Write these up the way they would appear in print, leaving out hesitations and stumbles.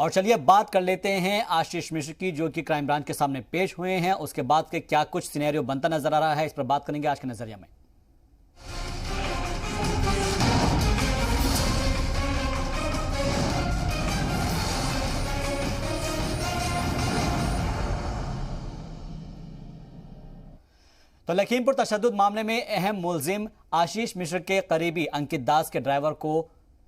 और चलिए बात कर लेते हैं आशीष मिश्र की, जो कि क्राइम ब्रांच के सामने पेश हुए हैं। उसके बाद के क्या कुछ सिनेरियो बनता नजर आ रहा है, इस पर बात करेंगे आज के नजरिया में। तो लखीमपुर तशद्दुद मामले में अहम मुलजिम आशीष मिश्र के करीबी अंकित दास के ड्राइवर को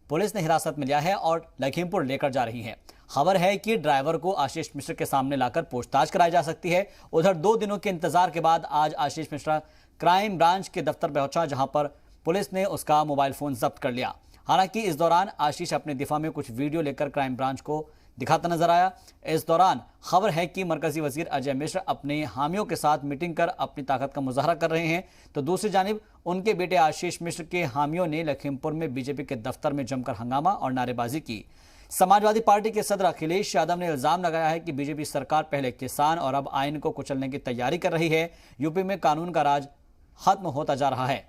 पुलिस ने हिरासत में लिया है और लखीमपुर लेकर जा रही है। खबर है कि ड्राइवर को आशीष मिश्र के सामने लाकर पूछताछ कराई जा सकती है। उधर 2 दिनों के इंतजार के बाद आज आशीष मिश्रा क्राइम ब्रांच के दफ्तर पहुंचा, जहां पर पुलिस ने उसका मोबाइल फोन जब्त कर लिया। हालांकि इस दौरान आशीष अपने दिफा में कुछ वीडियो लेकर क्राइम ब्रांच को दिखाता नजर आया। इस दौरान खबर है कि मरकजी वजीर अजय मिश्र अपने हामियों के साथ मीटिंग कर अपनी ताकत का मुजाहरा कर रहे हैं, तो दूसरी जानिब उनके बेटे आशीष मिश्र के हामियों ने लखीमपुर में बीजेपी के दफ्तर में जमकर हंगामा और नारेबाजी की। समाजवादी पार्टी के सदर अखिलेश यादव ने इल्जाम लगाया है कि बीजेपी सरकार पहले किसान और अब आइन को कुचलने की तैयारी कर रही है। यूपी में कानून का राज खत्म होता जा रहा है।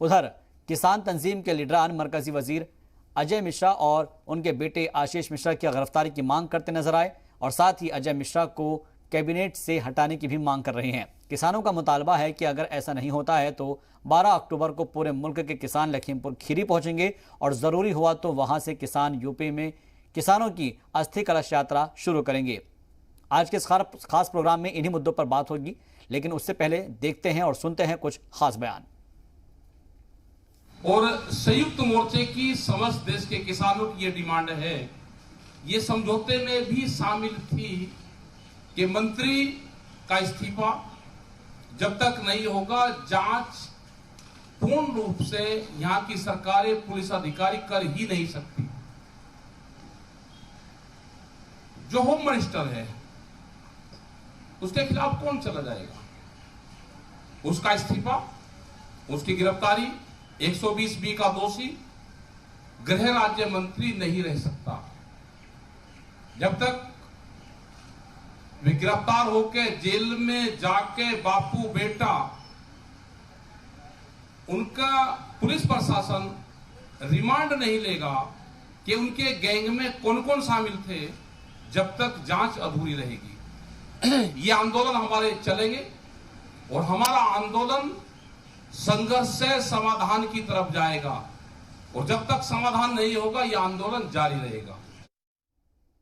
उधर किसान तंजीम के लीडरान मरकजी वजीर अजय मिश्रा और उनके बेटे आशीष मिश्रा की गिरफ्तारी की मांग करते नजर आए और साथ ही अजय मिश्रा को कैबिनेट से हटाने की भी मांग कर रहे हैं। किसानों का मुतालबा है कि अगर ऐसा नहीं होता है तो 12 अक्टूबर को पूरे मुल्क के किसान लखीमपुर खीरी पहुंचेंगे और जरूरी हुआ तो वहां से किसान यूपी में किसानों की अस्थि कलश यात्रा शुरू करेंगे। आज के खास प्रोग्राम में इन्हीं मुद्दों पर बात होगी, लेकिन उससे पहले देखते हैं और सुनते हैं कुछ खास बयान। और संयुक्त मोर्चे की समस्त देश के किसानों की ये डिमांड है, ये समझौते में भी शामिल थी कि मंत्री का इस्तीफा जब तक नहीं होगा, जांच पूर्ण रूप से यहां की सरकारें, पुलिस अधिकारी कर ही नहीं सकती। जो होम मिनिस्टर है उसके खिलाफ कौन चला जाएगा? उसका इस्तीफा, उसकी गिरफ्तारी, 120B का दोषी गृह राज्य मंत्री नहीं रह सकता। जब तक वे गिरफ्तार होकर जेल में जाके बापू बेटा, उनका पुलिस प्रशासन रिमांड नहीं लेगा कि उनके गैंग में कौन कौन शामिल थे, जब तक जांच अधूरी रहेगी। ये आंदोलन हमारे चलेंगे और हमारा आंदोलन संघर्ष से समाधान की तरफ जाएगा और जब तक समाधान नहीं होगा, यह आंदोलन जारी रहेगा।